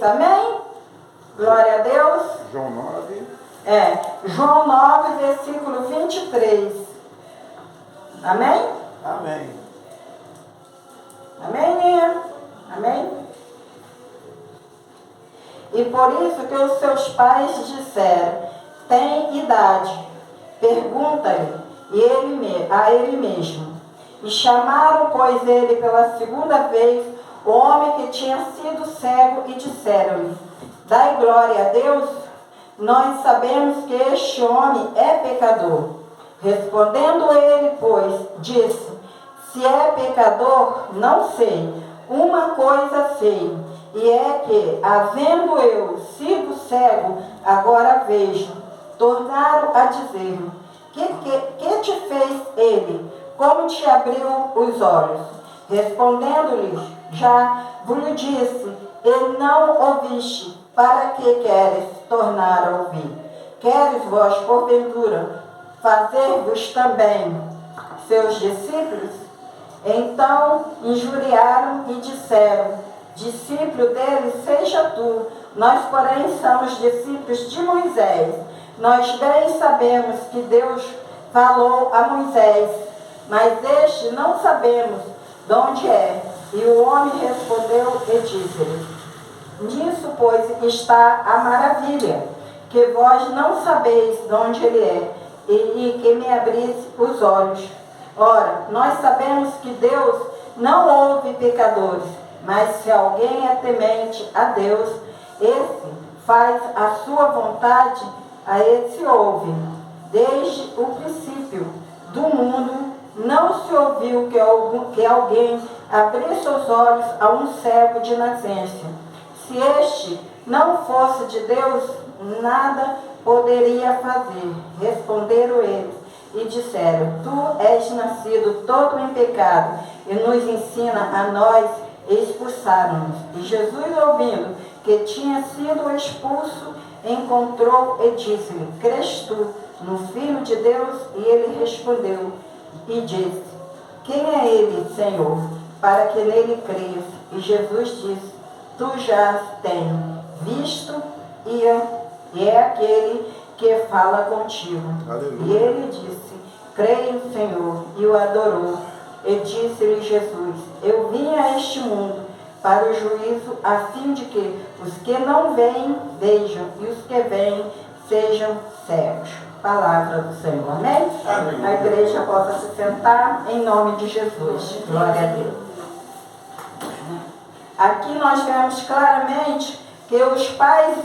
23, amém? Glória a Deus. João 9. João 9, versículo 23. Amém? Amém. Amém, Ninha? Amém? E por isso que os seus pais disseram, tem idade, pergunta-lhe a ele mesmo. E chamaram, pois, ele pela segunda vez o homem que tinha sido cego e disseram-lhe, dai glória a Deus, nós sabemos que este homem é pecador. Respondendo ele, pois, disse, se é pecador, não sei, uma coisa sei, e é que, havendo eu sido cego, agora vejo. Tornaram a dizer-lhe, que te fez ele? Como te abriu os olhos? Respondendo-lhe, já vos disse, e não ouviste, para que queres tornar a ouvir? Queres vós, porventura, fazer-vos também seus discípulos? Então injuriaram e disseram, discípulo dele seja tu, nós porém somos discípulos de Moisés. Nós bem sabemos que Deus falou a Moisés, mas este não sabemos de onde é. E o homem respondeu e disse-lhe, nisso, pois, está a maravilha, que vós não sabeis de onde ele é, e que me abrisse os olhos. Ora, nós sabemos que Deus não ouve pecadores, mas se alguém é temente a Deus, esse faz a sua vontade, a esse ouve. Desde o princípio do mundo, não se ouviu que alguém abrisse os olhos a um cego de nascença. Se este não fosse de Deus, nada poderia fazer. Responderam eles e disseram, tu és nascido todo em pecado, e nos ensina a nós, expulsaram-nos. E Jesus, ouvindo que tinha sido expulso, encontrou e disse-lhe, crês tu no Filho de Deus? E ele respondeu e disse, quem é ele, Senhor, para que nele creias? E Jesus disse, tu já tens visto, e é aquele que fala contigo. Aleluia. E ele disse, creio no Senhor, e o adorou. E disse-lhe Jesus, eu vim a este mundo para o juízo, a fim de que os que não veem, vejam, e os que veem, sejam cegos. Palavra do Senhor, amém? Amém. A igreja possa se sentar em nome de Jesus. Glória a Deus. Aqui nós vemos claramente que os pais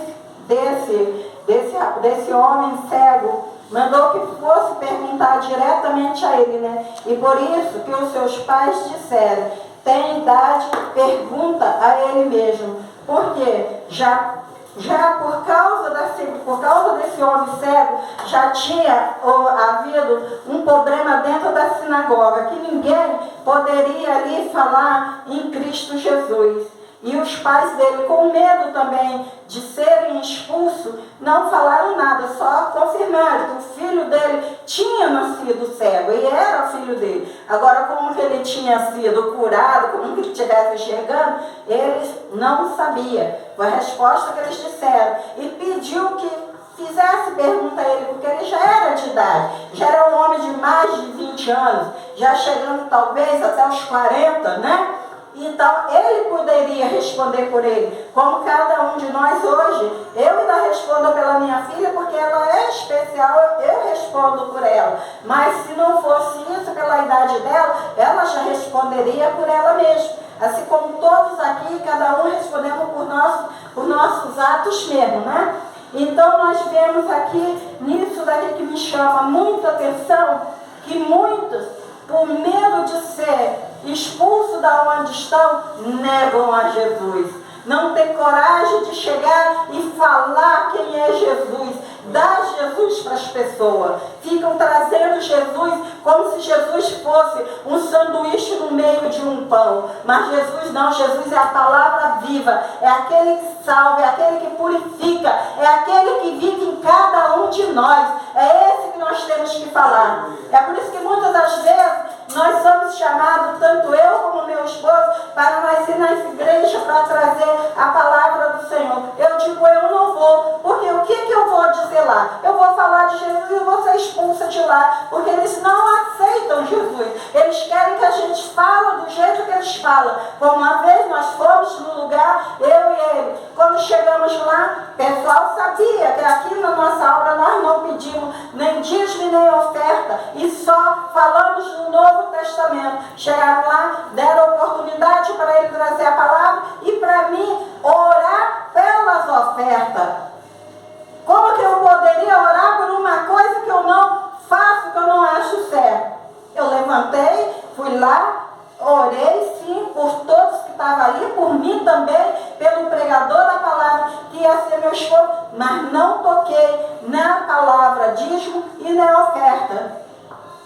desse homem cego mandou que fosse perguntar diretamente a ele, né? E por isso que os seus pais disseram, tem idade, pergunta a ele mesmo. Porque já por causa desse homem cego, já tinha havido um problema dentro da sinagoga, que ninguém poderia ali falar em Cristo Jesus. E os pais dele, com medo também de serem expulsos, não falaram nada, só confirmaram que o filho dele tinha nascido cego, e era filho dele. Agora, como que ele tinha sido curado, como que ele estivesse enxergando, eles não sabiam. Foi a resposta que eles disseram. E pediu que fizesse pergunta a ele, porque ele já era de idade, já era um homem de mais de 20 anos, já chegando talvez até os 40, né? Então, ele poderia responder por ele, como cada um de nós hoje. Eu ainda respondo pela minha filha, porque ela é especial, eu respondo por ela. Mas se não fosse isso, pela idade dela, ela já responderia por ela mesma. Assim como todos aqui, cada um respondemos por nossos atos mesmo, né? Então, nós vemos aqui, nisso daqui que me chama muita atenção, que muitos, por medo de ser expulso da onde estão, negam a Jesus. Não tem coragem de chegar e falar quem é Jesus, dar Jesus para as pessoas. Ficam trazendo Jesus como se Jesus fosse um sanduíche no meio de um pão. Mas Jesus não, Jesus é a palavra viva, é aquele que salva, é aquele que purifica, é aquele que vive em cada um de nós. É esse que nós temos que falar. É por isso que muitas das vezes nós somos chamados, tanto eu como meu esposo, para nós ir nas igrejas para trazer a palavra do Senhor. digo, eu não vou, porque o que eu vou dizer lá? Eu vou falar de Jesus e eu vou ser expulsa de lá, porque eles não aceitam Jesus. Eles querem que a gente fale do jeito que eles falam. Como uma vez nós fomos no lugar, eu e ele, quando chegamos lá, o pessoal sabia que aqui na nossa obra nós não pedimos nem dízimo nem oferta, e só falamos no Novo Testamento. Chegaram lá, deram oportunidade para ele trazer a palavra e para mim orar pelas ofertas. Como que eu poderia orar por uma coisa que eu não faço, que eu não acho certo? Eu levantei, fui lá, orei sim por todos que estavam ali, por mim também, pelo pregador da palavra, que ia ser meu esposo, mas não toquei na palavra dízimo e na oferta.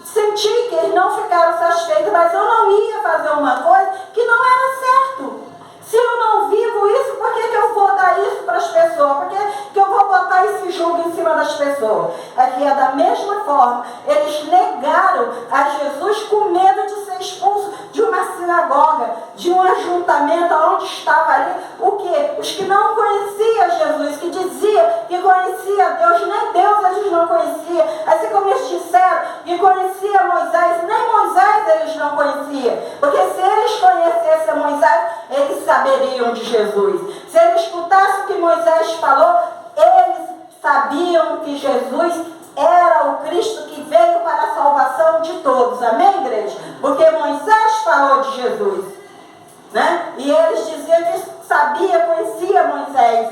Senti que eles não ficaram satisfeitos, mas eu não ia fazer uma coisa que não era certo. Se eu não vivo isso, por que eu vou dar isso para as pessoas? Por que eu vou botar esse jugo em cima das pessoas? Aqui é da mesma forma. Eles negaram a Jesus com medo de ser expulso de uma sinagoga, de um ajuntamento onde estava ali o quê? Os que não conheciam Jesus, que diziam que conhecia Deus, nem Deus eles não conheciam. Assim como eles disseram que conhecia Moisés, nem Moisés eles não conheciam. Porque se eles conhecessem Moisés, eles saberiam de Jesus. Se eles escutassem o que Moisés falou, eles sabiam que Jesus era o Cristo que veio para a salvação de todos. Amém, igreja? Porque Moisés falou de Jesus, né? E eles diziam que sabia, conhecia Moisés.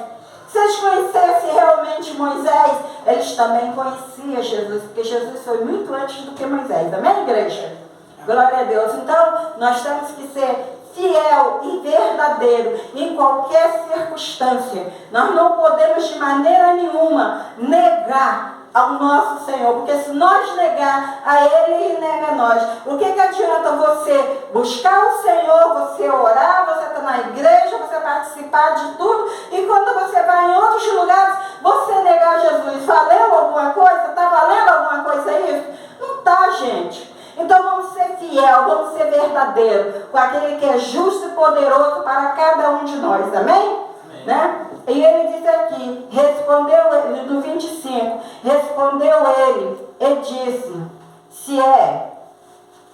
Se eles conhecessem realmente Moisés, eles também conheciam Jesus, porque Jesus foi muito antes do que Moisés. Amém, igreja? Glória a Deus. Então, nós temos que ser fiel e verdadeiro em qualquer circunstância. Nós não podemos de maneira nenhuma negar ao nosso Senhor, porque se nós negar a Ele, Ele nega a nós. O que adianta você buscar o Senhor, você orar, você estar na igreja, você participar de tudo, e quando você vai em outros lugares, você negar Jesus? Valeu alguma coisa? Está valendo alguma coisa isso? Não está, gente. Então vamos ser fiel, vamos ser verdadeiro com aquele que é justo e poderoso para cada um de nós, amém? Amém. Né? E ele diz aqui, respondeu ele, no 25, respondeu ele e disse, se é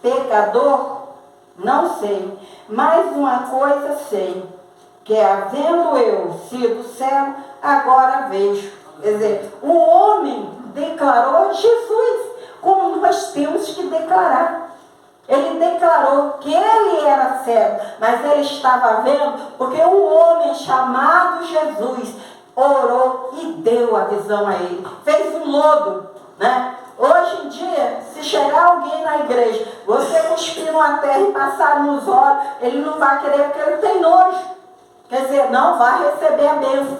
pecador, não sei, mas uma coisa sei, que havendo eu sido cego, agora vejo. Quer dizer, o homem declarou Jesus, como nós temos que declarar. Ele declarou que ele era cego, mas ele estava vendo, porque um homem chamado Jesus orou e deu a visão a ele. Fez um lodo, né? Hoje em dia, se chegar alguém na igreja, você cuspir numa terra e passar nos olhos, ele não vai querer, porque ele tem nojo. Quer dizer, não vai receber a bênção.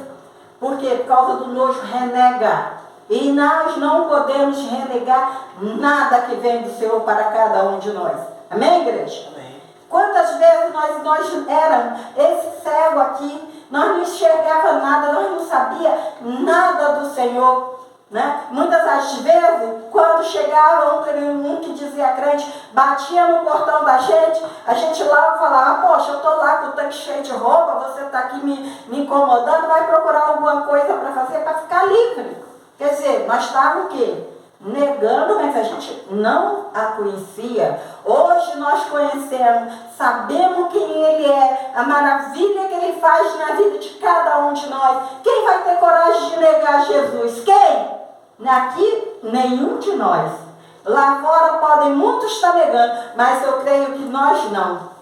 Por quê? Por causa do nojo, renega. E nós não podemos renegar nada que vem do Senhor para cada um de nós. Amém, igreja? Amém. Quantas vezes nós éramos esse cego aqui, nós não enxergávamos nada, nós não sabíamos nada do Senhor, né? Muitas das vezes, quando chegava um que dizia crente, batia no portão da gente, a gente lá falava, poxa, eu estou lá com o tanque cheio de roupa, você está aqui me incomodando, vai procurar alguma coisa para fazer para ficar livre. Quer dizer, nós estávamos o quê? Negando, mas a gente não a conhecia. Hoje nós conhecemos, sabemos quem Ele é, a maravilha que Ele faz na vida de cada um de nós. Quem vai ter coragem de negar Jesus? Quem? Aqui, nenhum de nós. Lá fora podem muitos estar negando, mas eu creio que nós não.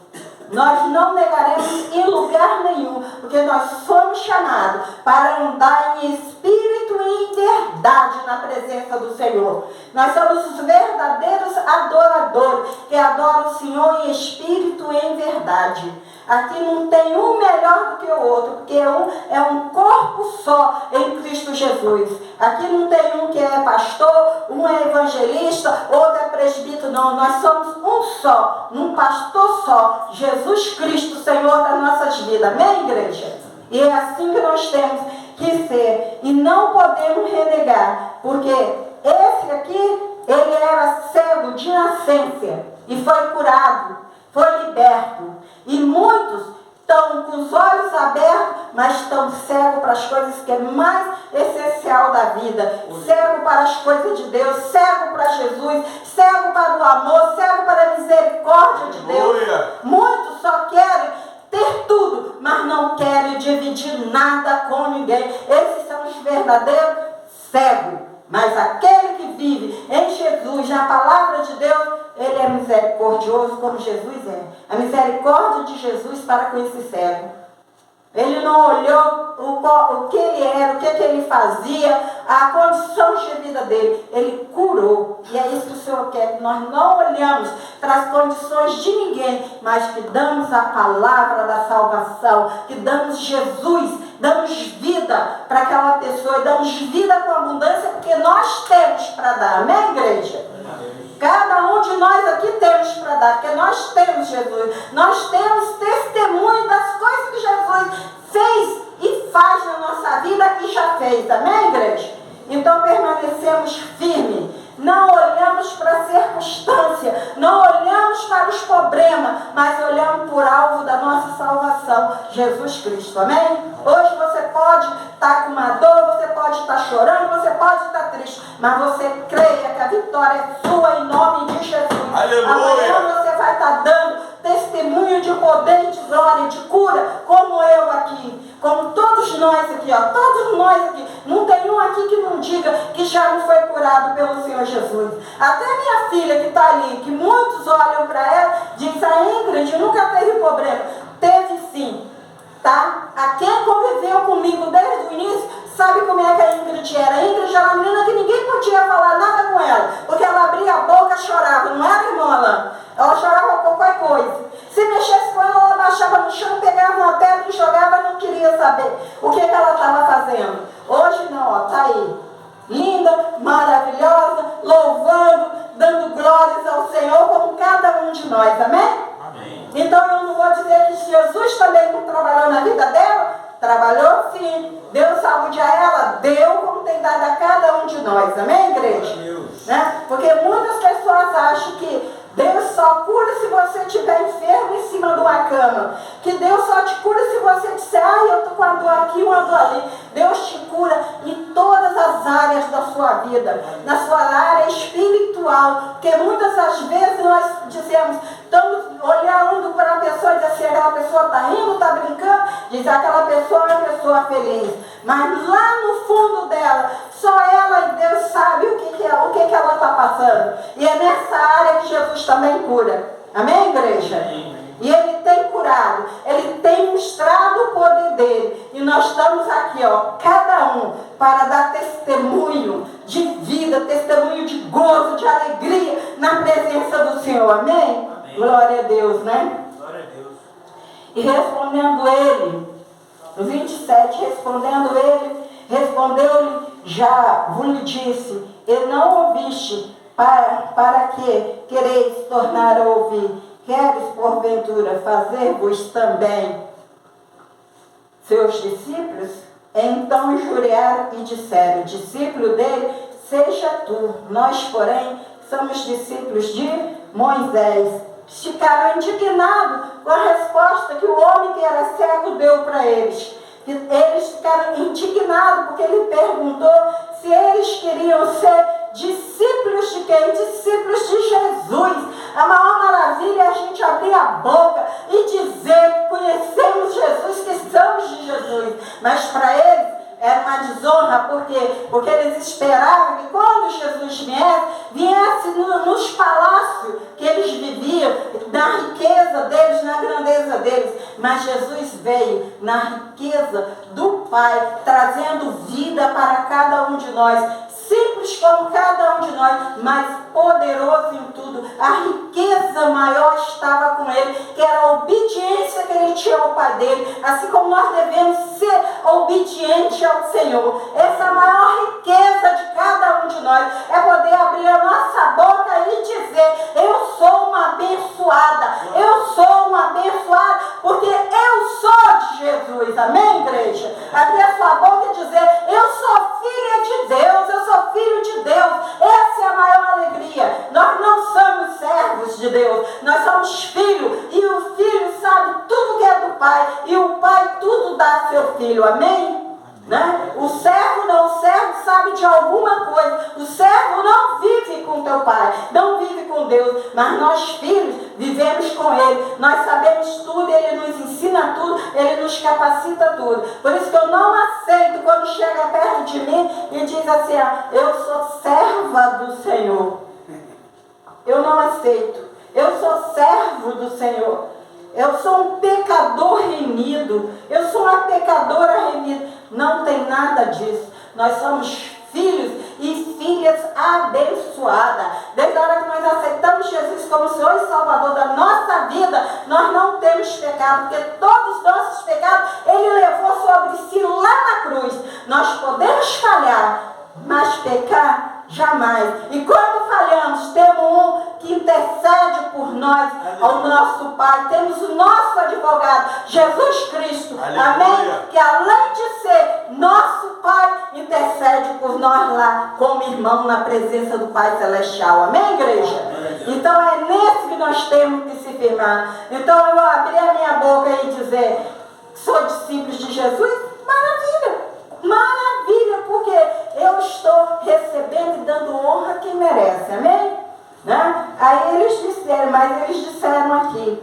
Nós não negaremos em lugar nenhum, porque nós somos chamados para andar em espírito e em verdade na presença do Senhor. Nós somos os verdadeiros adoradores, que adoram o Senhor em espírito e em verdade. Aqui não tem um melhor do que o outro, porque um é um corpo só em Cristo Jesus. Aqui não tem um que é pastor, um é evangelista, outro é presbítero, não. Nós somos um só, um pastor só, Jesus Cristo, Senhor das nossas vidas. Amém, igreja? E é assim que nós temos que ser. E não podemos renegar, porque esse aqui, ele era cego de nascença e foi curado, foi liberto. E muitos estão com os olhos abertos, mas estão cegos para as coisas que é mais essencial da vida. Cego para as coisas de Deus, cego para Jesus, cego para o amor, cego para a misericórdia de Deus. Muitos só querem ter tudo, mas não querem dividir nada com ninguém. Esses são os verdadeiros cegos. Mas aquele que vive em Jesus, na palavra de Deus, ele é misericordioso como Jesus é. A misericórdia de Jesus para com esse cego. Ele não olhou o que ele era, o que ele fazia, a condição de vida dele. Ele curou. E é isso que o Senhor quer, que nós não olhamos para as condições de ninguém, mas que damos a palavra da salvação, que damos Jesus, damos vida para aquela pessoa, e damos vida com abundância, porque nós temos para dar. Amém, igreja? Cada um de nós aqui temos para dar, porque nós temos Jesus. Nós temos testemunho das coisas que Jesus fez e faz na nossa vida e já fez. Amém, igreja? Então permanecemos firmes. Não olhamos para a circunstância, não olhamos para os problemas, mas olhamos por alvo da nossa salvação, Jesus Cristo. Amém? Hoje você pode estar com uma dor, você pode estar chorando, você pode estar triste, mas você creia que a vitória é sua em nome de Jesus. Aleluia. Amanhã você vai estar dando testemunho de poder, de glória, de cura, como eu aqui, como todos nós aqui, ó, todos nós aqui. Não tem um aqui que não diga que já não foi curado pelo Senhor Jesus. Até minha filha que está ali, que muitos olham para ela, diz: a Ingrid nunca teve problema. Teve sim, tá? A quem conviveu comigo desde o início sabe como é que a Ingrid era. A Ingrid era uma menina que ninguém podia falar nada com ela, porque ela abria a boca e chorava. Não era, irmã Alain? Ela chorava por qualquer coisa. Se mexesse com ela, ela baixava no chão, pegava uma pedra e jogava, não queria saber o que ela estava fazendo. Hoje não, ó, tá aí. Linda, maravilhosa, louvando, dando glórias ao Senhor, como cada um de nós. Amém? Amém. Então eu não vou dizer que Jesus também não trabalhou na vida dela. Trabalhou sim. Deu saúde a ela? Deu, como tem dado a cada um de nós. Amém, igreja? Né? Porque muitas pessoas acham que Deus só cura se você estiver enfermo em cima de uma cama. Que Deus só te cura se você disser: ah, eu estou com a dor aqui, uma dor ali. Deus te cura em todas as áreas da sua vida. Na sua área espiritual. Porque muitas das vezes nós dizemos, estamos olhando para a pessoa e dizemos assim: aquela pessoa está rindo, está brincando. Diz: aquela pessoa é uma pessoa feliz. Mas lá no fundo dela, só ela e Deus sabe o que ela está passando. E é nessa área que Jesus também cura. Amém, igreja? Amém. E Ele tem curado, Ele tem mostrado o poder dEle. E nós estamos aqui, ó, cada um, para dar testemunho de vida, testemunho de gozo, de alegria na presença do Senhor. Amém? Amém. Glória a Deus, né? Glória a Deus. E respondendo Ele, no 27, respondeu-lhe: já vos disse, e não ouviste, para que quereis tornar a ouvir? Queres, porventura, fazer-vos também seus discípulos? Então injuriaram e disseram: discípulo dele, seja tu. Nós, porém, somos discípulos de Moisés. Ficaram indignados com a resposta que o homem que era cego deu para eles. Eles ficaram indignados porque ele perguntou se eles queriam ser discípulos de quem? Discípulos de Jesus. A maior maravilha é a gente abrir a boca e dizer que conhecemos Jesus, que somos de Jesus. Mas para eles era uma desonra, porque eles esperavam que quando Jesus viesse nos palácios que eles viviam, na riqueza deles, na grandeza deles. Mas Jesus veio na riqueza do Pai, trazendo vida para cada um de nós, simples como cada um de nós, mas poderoso em tudo. A riqueza maior estava com ele, que era a obediência que ele tinha ao Pai dele, assim como nós devemos ser obedientes ao Senhor. Essa é a maior riqueza de cada um de nós, é poder abrir a nossa boca e dizer: eu sou uma abençoada, eu sou uma abençoada, porque eu sou de Jesus. Amém, igreja? Abrir a sua boca e dizer: eu sou filha de Deus, eu sou filho de Deus. Essa é a maior alegria. Nós não somos servos de Deus, nós somos filhos, e o filho sabe tudo que é do Pai, Né? O servo sabe de alguma coisa. O servo não vive com teu pai, não vive com Deus, mas nós filhos vivemos com Ele. Nós sabemos tudo, Ele nos ensina tudo, Ele nos capacita tudo. Por isso que eu não aceito quando chega perto de mim e diz assim: eu sou serva do Senhor. Eu não aceito. Eu sou servo do Senhor. Eu sou um pecador remido. Eu sou uma pecadora remida. Não tem nada disso. Nós somos filhos e filhas abençoadas. Desde a hora que nós aceitamos Jesus como Senhor e Salvador da nossa vida, nós não temos pecado, porque todos os nossos pecados Ele levou sobre si lá na cruz. Nós podemos falhar, mas pecar jamais. E quando falhamos, temos um que intercede por nós, ao nosso Pai. Temos o nosso advogado, Jesus Cristo. Aleluia. Amém? Que além de ser nosso Pai, intercede por nós lá, como irmão na presença do Pai Celestial. Amém, igreja? Amém. Então é nesse que nós temos que se firmar. Então eu abrir a minha boca e dizer: sou discípulo de Jesus? Maravilha! Maravilha, porque eu estou recebendo e dando honra a quem merece, amém? Né? Aí eles disseram, mas eles disseram aqui: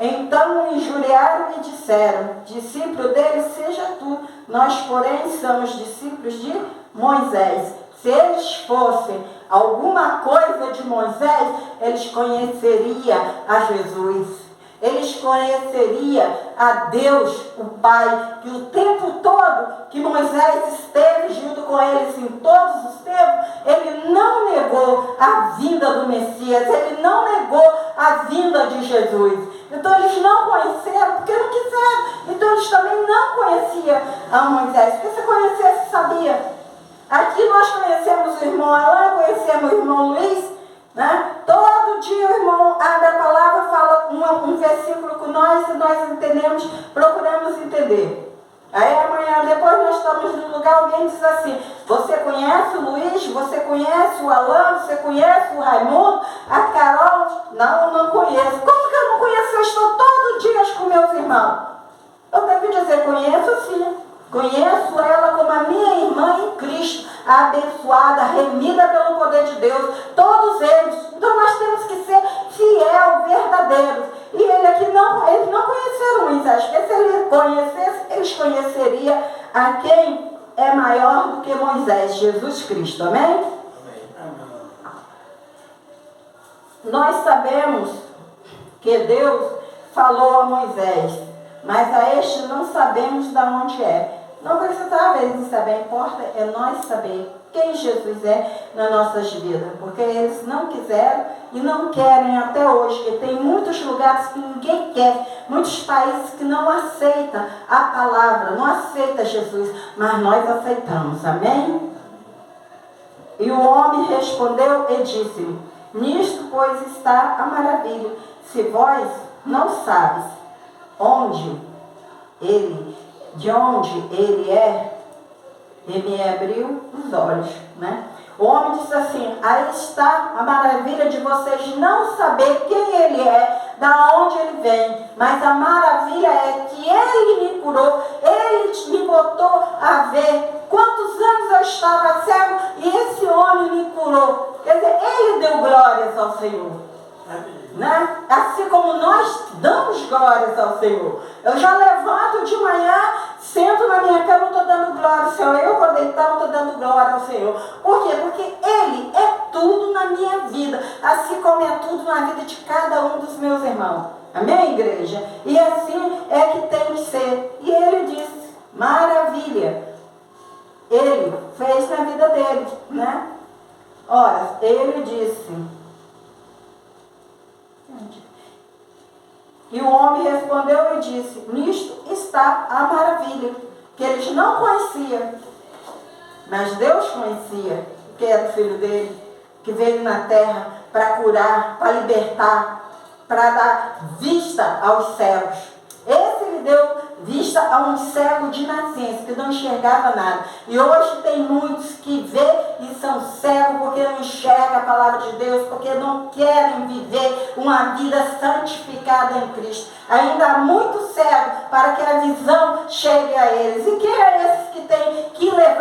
então injuriaram e disseram: discípulo dele seja tu, nós porém somos discípulos de Moisés. Se eles fossem alguma coisa de Moisés, eles conheceriam a Jesus. Eles conheceriam a Deus, o Pai, que o tempo todo que Moisés esteve junto com eles, em todos os tempos, ele não negou a vinda do Messias, ele não negou a vinda de Jesus. Então eles não conheceram porque não quiseram. Então eles também não conheciam a Moisés. Porque se conhecesse, sabia. Aqui nós conhecemos o irmão Alain, conhecemos o irmão Luiz. Né? Todo dia o irmão abre a palavra, fala um versículo com nós e nós entendemos, procuramos entender. Aí amanhã, depois nós estamos no lugar, alguém diz assim: você conhece o Luiz, você conhece o Alan, você conhece o Raimundo, a Carol? Não conheço. Como que eu não conheço? Eu estou todo dia com meus irmãos. Eu tenho que dizer: conheço sim. Conheço ela como a minha irmã em Cristo, abençoada, remida pelo poder de Deus, todos eles. Então nós temos que ser fiel, verdadeiros. E eles não conheceram Moisés, porque se ele conhecesse, eles conheceriam a quem é maior do que Moisés, Jesus Cristo. Amém? Amém. Nós sabemos que Deus falou a Moisés, mas a este não sabemos de onde é. Não precisa às vezes saber, importa é nós saber quem Jesus é nas nossas vidas, porque eles não quiseram e não querem até hoje, que tem muitos lugares que ninguém quer, muitos países que não aceitam a palavra, não aceitam Jesus, mas nós aceitamos, amém? E o homem respondeu e disse: nisto, pois, está a maravilha, se vós não sabes de onde ele é, ele me abriu os olhos, né? O homem disse assim: aí está a maravilha de vocês não saber quem ele é, da onde ele vem, mas a maravilha é que ele me curou, ele me botou a ver quantos anos eu estava cego e esse homem me curou. Quer dizer, ele deu glórias ao Senhor. Né? Assim como nós damos glórias ao Senhor. Eu já levanto de manhã, sento na minha cama, estou dando glória ao Senhor. Eu vou deitar, estou dando glória ao Senhor. Por quê? Porque Ele é tudo na minha vida, assim como é tudo na vida de cada um dos meus irmãos. Amém, igreja? E assim é que tem que ser. E ele disse: maravilha. Ele fez na vida dele, né? Ora, ele disse. E o homem respondeu e disse: nisto está a maravilha, que eles não conheciam, mas Deus conhecia, que era o filho dele, que veio na terra para curar, para libertar, para dar vista aos cegos. Esse lhe deu vista a um cego de nascença, que não enxergava nada. E hoje tem muitos que vê e são cegos porque não enxergam a palavra de Deus, porque não querem viver uma vida santificada em Cristo. Ainda há muito cego para que a visão chegue a eles. E quem é esses que têm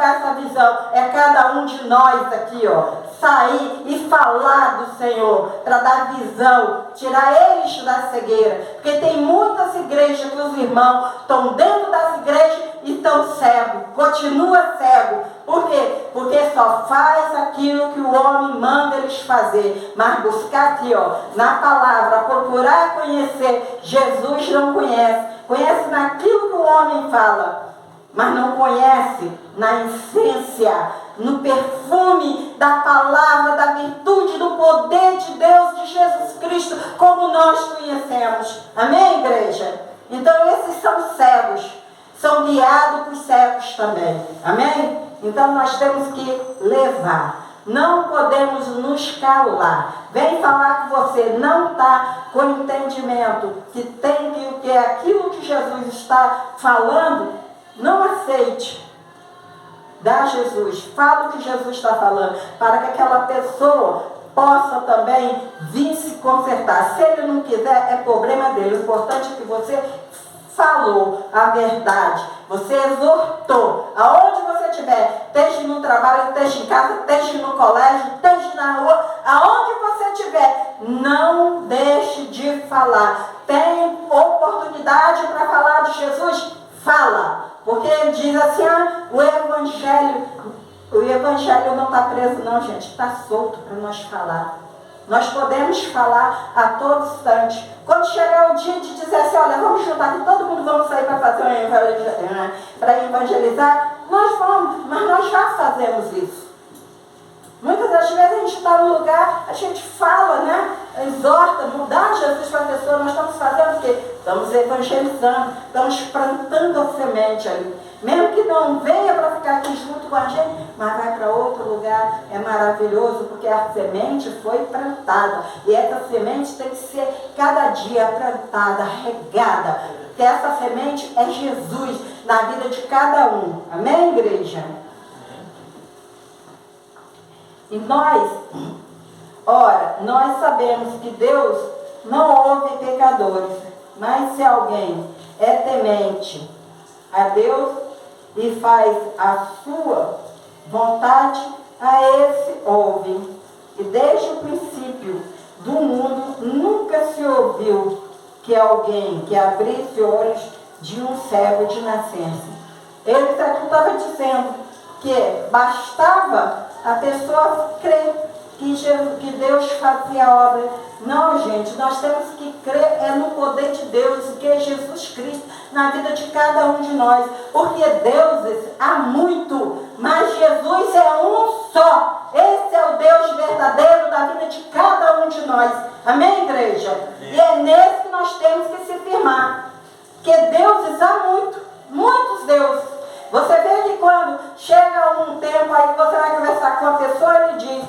jogar essa visão é cada um de nós aqui, ó, sair e falar do Senhor, para dar visão, tirar eles da cegueira. Porque tem muitas igrejas que os irmãos estão dentro das igrejas e estão cegos, continua cego. Por quê? Porque só faz aquilo que o homem manda eles fazer. Mas buscar aqui, ó, na palavra, procurar conhecer, Jesus não conhece. Conhece naquilo que o homem fala, mas não conhece na essência, no perfume da palavra, da virtude, do poder de Deus, de Jesus Cristo, como nós conhecemos. Amém, igreja? Então esses são cegos, são guiados por cegos também. Amém? Então nós temos que levar. Não podemos nos calar. Vem falar que você não está com entendimento, que tem que é aquilo que Jesus está falando. Não aceite. Dá a Jesus. Fala o que Jesus está falando, para que aquela pessoa possa também vir se consertar. Se ele não quiser, é problema dele. O importante é que você falou a verdade. Você exortou. Aonde você estiver, esteja no trabalho, esteja em casa, esteja no colégio, esteja na rua, aonde você estiver, não deixe de falar. Tem oportunidade para falar de Jesus? Fala. Porque ele diz assim, o evangelho não está preso não, gente, está solto para nós falar. Nós podemos falar a todo instante. Quando chegar o dia de dizer assim, olha, vamos juntar aqui, todo mundo vamos sair para fazer para evangelizar, nós vamos, mas nós já fazemos isso. Muitas das vezes a gente está no lugar, a gente fala, né? Exorta, mudar Jesus para a pessoa. Nós estamos fazendo o quê? Estamos evangelizando, estamos plantando a semente ali. Mesmo que não venha para ficar aqui junto com a gente, mas vai para outro lugar, é maravilhoso, porque a semente foi plantada. E essa semente tem que ser cada dia plantada, regada. Porque essa semente é Jesus na vida de cada um. Amém, igreja? E nós sabemos que Deus não ouve pecadores, mas se alguém é temente a Deus e faz a sua vontade, a esse ouve. E desde o princípio do mundo nunca se ouviu que alguém que abrisse olhos de um cego de nascença. Ele estava dizendo que bastava a pessoa crer que Deus fazia a obra. Não, gente, nós temos que crer no poder de Deus, que é Jesus Cristo, na vida de cada um de nós. Porque deuses há muito, mas Jesus é um só. Esse é o Deus verdadeiro da vida de cada um de nós. Amém, igreja? E é nesse que nós temos que se firmar. Porque deuses há muito, muitos deuses. Você vê que quando chega um tempo aí que você vai conversar com a pessoa, ele diz,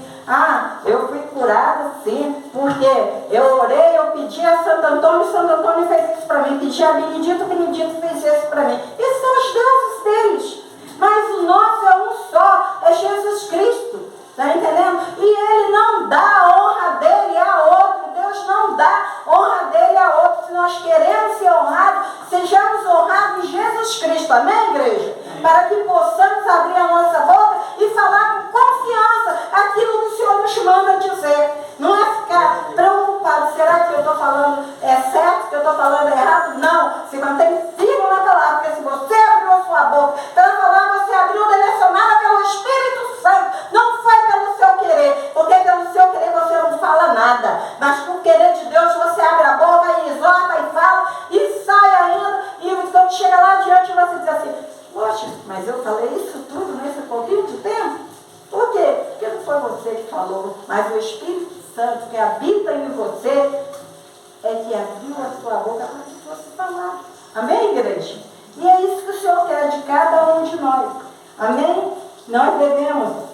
eu fui curada sim, porque eu orei, eu pedi a Santo Antônio fez isso para mim, pedi a Benedito fez isso para mim. Esses são os deuses deles, mas o nosso é um só, é Jesus Cristo, está entendendo? E ele não dá a honra dele a outro, Deus não dá honra dele a outro. Se nós queremos ser honrados, sejamos honrados em Jesus Cristo, amém, igreja? Para que possamos abrir a nossa boca e falar com confiança aquilo que o Senhor nos manda dizer. Não é ficar preocupado, será que eu estou falando certo, que eu estou falando errado? Não, se mantém firme na palavra, porque se você abriu a sua boca para falar, você abriu direcionada pelo Espírito Santo, não foi pelo seu querer, porque pelo seu querer você não fala nada, mas por querer de Deus você abre a boca e exorta e fala e sai ainda, e quando chega lá adiante você diz assim, poxa, mas eu falei isso tudo nesse pouquinho de tempo? Por quê? Porque não foi você que falou, mas o Espírito Santo que habita em você é que abriu a sua boca para que fosse falar. Amém, igreja? E é isso que o Senhor quer de cada um de nós. Amém? Nós devemos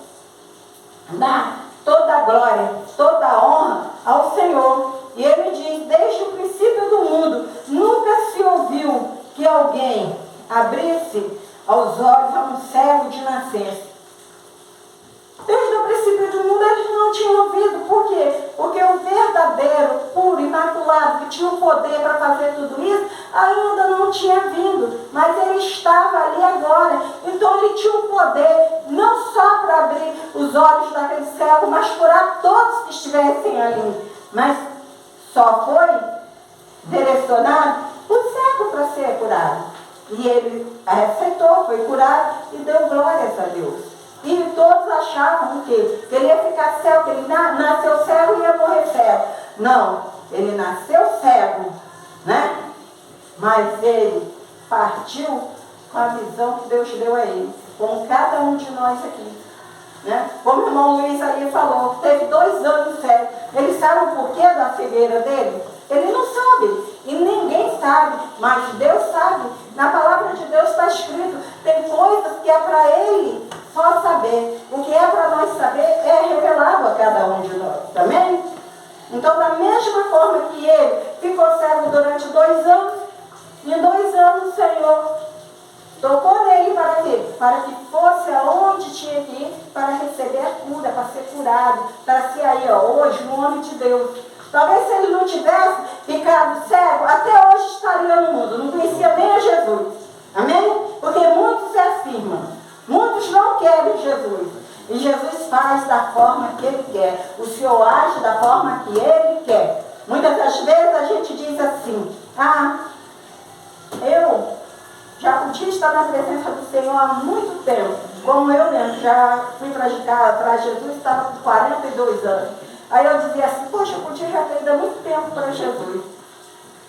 dar toda a glória, toda a honra ao Senhor. E Ele diz, desde o princípio do mundo, nunca se ouviu que alguém abrisse aos olhos a um cego de nascença. Desde o princípio do mundo eles não tinham ouvido. Por quê? quê? Porque o verdadeiro, puro, imaculado, que tinha o poder para fazer tudo isso, ainda não tinha vindo, mas ele estava ali agora. Então ele tinha o poder, não só para abrir os olhos daquele cego, mas curar todos que estivessem ali. Mas só foi direcionado o cego para ser curado. E ele aceitou, foi curado e deu glórias a Deus. E todos achavam que ele ia ficar cego, que ele nasceu cego e ia morrer cego. Não, ele nasceu cego, né? Mas ele partiu com a visão que Deus deu a ele, como cada um de nós aqui. Né? Como o irmão Luiz aí falou, teve 2 anos cego. Ele sabe o porquê da cegueira dele? Ele não sabe, e ninguém sabe, mas Deus sabe. Na palavra de Deus está escrito, tem coisas que é para ele só saber. O que é para nós saber é revelado a cada um de nós, amém? Então, da mesma forma que ele ficou cego durante 2 anos, em 2 anos o Senhor tocou nele para quê? Para que fosse aonde tinha que ir, para receber a cura, para ser curado, para ser aí, ó, hoje, no nome de Deus. Talvez se ele não tivesse ficado cego, até hoje estaria no mundo, não conhecia nem a Jesus. Amém? Porque muitos se afirmam, muitos não querem Jesus. E Jesus faz da forma que Ele quer. O Senhor age da forma que Ele quer. Muitas das vezes a gente diz assim, eu já podia estar na presença do Senhor há muito tempo. Como eu lembro, já fui para Jesus, estava com 42 anos. Aí eu dizia assim, poxa, eu podia já ter ido há muito tempo para Jesus.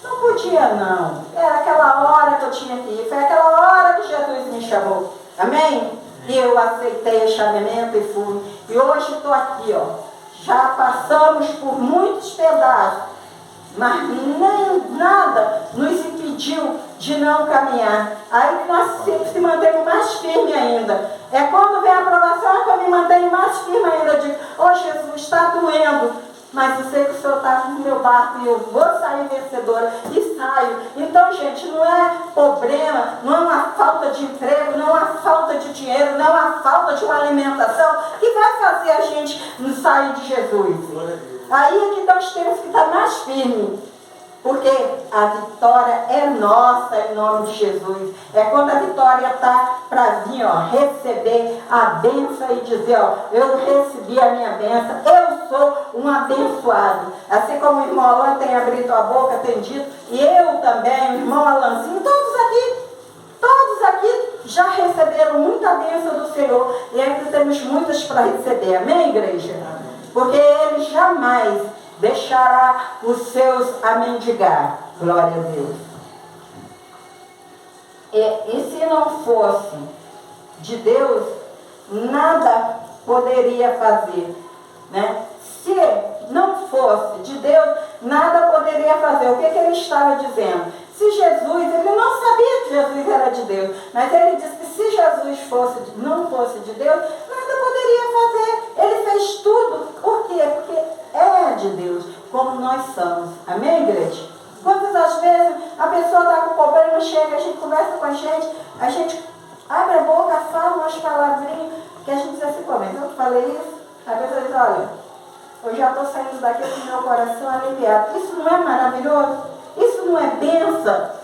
Não podia não. Era aquela hora que eu tinha que ir. Foi aquela hora que Jesus me chamou. Amém? E eu aceitei o chamamento e fui. E hoje estou aqui, ó. Já passamos por muitos pedaços. Mas nem nada nos impediu de não caminhar. Aí nós se mantemos mais firme ainda. É quando vem a aprovação que eu me mantenho mais firme ainda. Eu digo, Jesus, está doendo, mas eu sei que o Senhor está no meu barco e eu vou sair vencedora. E saio. Então, gente, não é problema, não é uma falta de emprego, não é uma falta de dinheiro, não é uma falta de uma alimentação que vai fazer a gente sair de Jesus. Aí é que nós temos que estar mais firmes, porque a vitória é nossa em nome de Jesus. É quando a vitória está para vir, ó, receber a bênção e dizer, ó, eu recebi a minha bênção, eu sou um abençoado. Assim como o irmão Alan tem abrido a boca, tem dito, e eu também, o irmão Alanzinho, todos aqui já receberam muita bênção do Senhor, e ainda temos muitas para receber, amém, igreja? Porque Ele jamais deixará os seus a mendigar. Glória a Deus. E se não fosse de Deus, nada poderia fazer. Né? Se não fosse de Deus, nada poderia fazer. O que ele estava dizendo? Se Jesus, ele não sabia que Jesus era de Deus, mas ele disse que se Jesus não fosse de Deus, nada poderia fazer. Ele fez tudo. Por quê? Porque é de Deus, como nós somos. Amém, igreja? Quantas das vezes a pessoa está com problema, chega, a gente conversa com a gente abre a boca, fala umas palavrinhas, que a gente diz assim, pô, mas eu falei isso. A pessoa diz, olha, eu já estou saindo daqui com o meu coração aliviado. Isso não é maravilhoso? Isso não é bênção?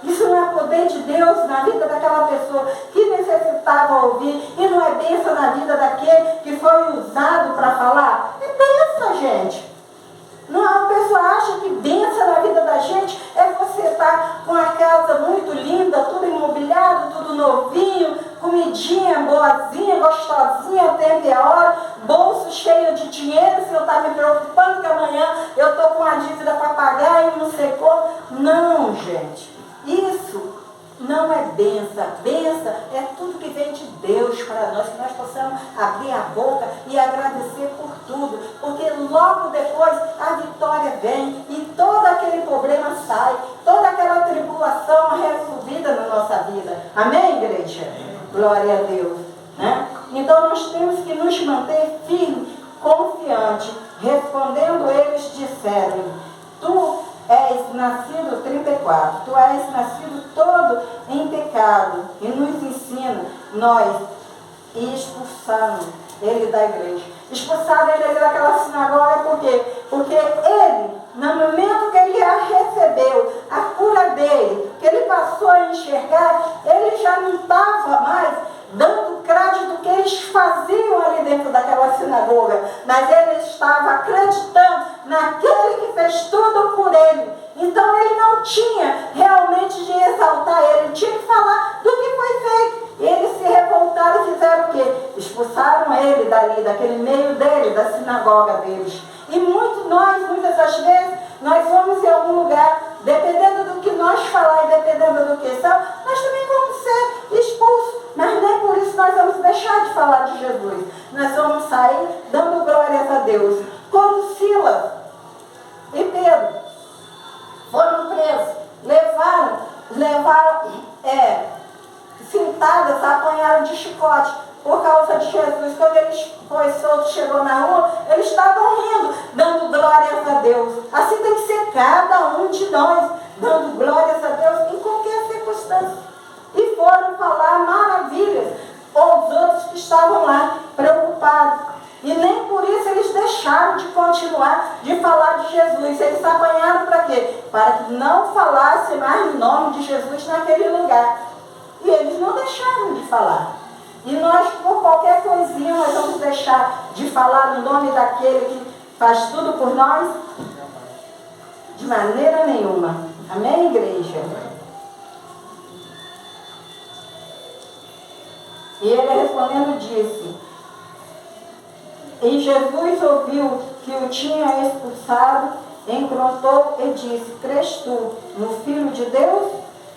Isso não é poder de Deus na vida daquela pessoa que necessitava ouvir? E não é bênção na vida daquele que foi usado para falar? É bênção, gente. Não, a pessoa acha que bênção na vida da gente é você estar com a casa muito linda, tudo imobiliado, tudo novinho, comidinha boazinha, gostosinha, tempo e a hora, bolso cheio de dinheiro, se eu estar me preocupando que amanhã eu estou com uma dívida para pagar e não sei como. Não, gente. Isso não é bênção. Bênção é tudo que vem de Deus para nós, que nós possamos abrir a boca e agradecer por tudo, porque logo depois a vitória vem e todo aquele problema sai, toda aquela tribulação é resolvida na nossa vida. Amém, igreja? Glória a Deus. Né? Então nós temos que nos manter firmes, confiantes, respondendo eles disseram, tu és nascido, 34, tu és nascido todo em pecado, e nos ensina, nós e expulsaram ele da igreja. Expulsaram ele daquela sinagoga por quê? Porque ele, no momento que ele recebeu a cura dele, que ele passou a enxergar, ele já não estava mais dando crédito que eles faziam ali dentro daquela sinagoga, mas ele estava acreditando naquele que fez tudo por ele. Então ele não tinha realmente de exaltar ele, tinha que falar do que foi feito. Eles se revoltaram e fizeram o quê? Expulsaram ele dali, daquele meio dele, da sinagoga deles. E muitas das vezes, nós vamos em algum lugar, dependendo do que nós falar e dependendo do que são, nós também vamos ser expulsos. Mas nem por isso nós vamos deixar de falar de Jesus. Nós vamos sair dando glórias a Deus. Como Silas e Pedro foram presos, levaram cintadas, apanharam de chicote por causa de Jesus. Quando ele foi solto, chegou na rua, eles estavam rindo, dando glórias a Deus. Assim tem que ser cada um de nós, dando glórias a Deus em qualquer circunstância. E foram falar maravilhas aos outros que estavam lá, preocupados. E nem por isso eles deixaram de continuar de falar de Jesus. Eles apanharam para quê? Para que não falasse mais o nome de Jesus naquele lugar. E eles não deixaram de falar. E nós, por qualquer coisinha, nós vamos deixar de falar o nome daquele que faz tudo por nós? De maneira nenhuma. Amém, igreja? E ele respondendo disse: e Jesus ouviu que o tinha expulsado, encontrou e disse: crês tu no Filho de Deus?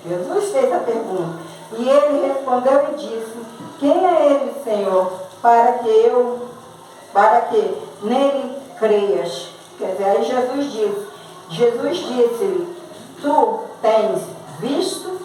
Jesus fez a pergunta. E ele respondeu e disse: quem é ele, Senhor, para que nele creias? Quer dizer, aí Jesus disse-lhe: tu tens visto,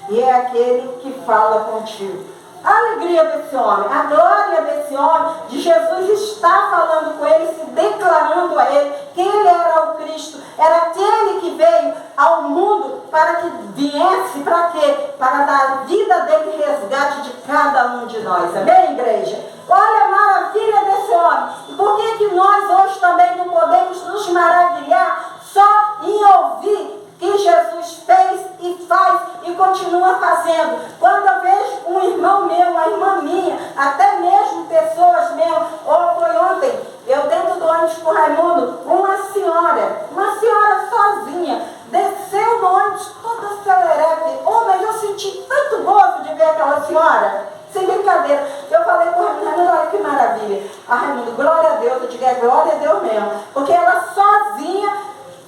e é aquele que fala contigo. A alegria desse homem, a glória desse homem, de Jesus estar falando com ele, se declarando a ele que ele era o Cristo, era aquele que veio ao mundo para que viesse, para quê? Para dar a vida dele resgate de cada um de nós. Amém, igreja? Olha a maravilha desse homem. E por que nós hoje também não podemos nos maravilhar só em ouvir que Jesus fez e faz e continua fazendo? Quando eu vejo um irmão meu, uma irmã minha, até mesmo pessoas meu, ou foi ontem, eu dentro do ônibus com o Raimundo, uma senhora sozinha, desceu no ônibus toda acelerada. Oh, mas eu senti tanto gozo de ver aquela senhora, sem brincadeira. Eu falei com o Raimundo: olha que maravilha. Raimundo, glória a Deus. Eu digo: é glória a Deus mesmo, porque ela sozinha,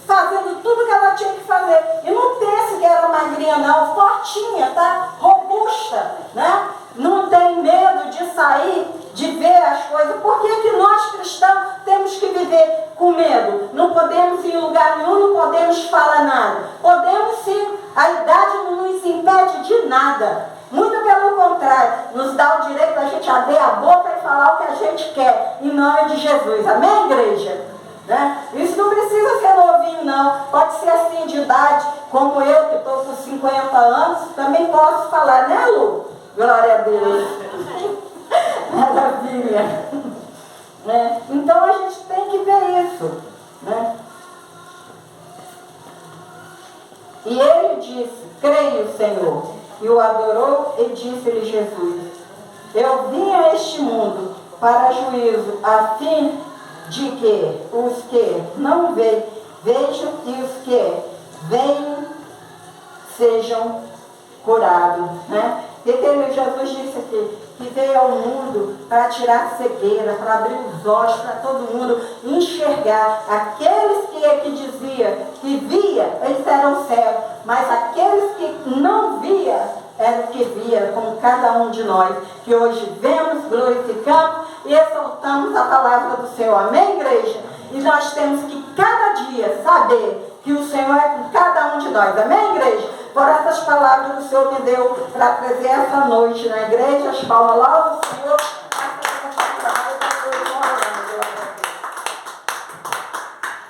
fazendo tudo que ela tinha que fazer. E não pense que era magrinha não, fortinha, tá? Robusta, né? Não tem medo de sair, de ver as coisas. Por que nós cristãos temos que viver com medo? Não podemos ir em lugar nenhum, não podemos falar nada. Podemos sim, a idade não nos impede de nada. Muito pelo contrário, nos dá o direito da gente abrir a boca e falar o que a gente quer, em nome de Jesus. Amém, igreja? Né? Isso não precisa ser novinho não, pode ser assim de idade, como eu que estou com 50 anos, também posso falar, né, Lu? Glória a Deus. Maravilha. Né? Então a gente tem que ver isso, né? E ele disse: creio, Senhor. E o adorou e disse-lhe Jesus: eu vim a este mundo para juízo, a fim de que os que não vejam e os que veem sejam curados, né? Porque Jesus disse aqui que veio ao mundo para tirar a cegueira, para abrir os olhos para todo mundo enxergar. Aqueles que dizia que via, eles eram cegos, mas aqueles que não via, era o que via, como cada um de nós, que hoje vemos, glorificamos e exaltamos a palavra do Senhor. Amém, igreja? E nós temos que cada dia saber que o Senhor é com cada um de nós. Amém, igreja? Por essas palavras que o Senhor me deu para trazer essa noite na igreja, as palmas lá do Senhor.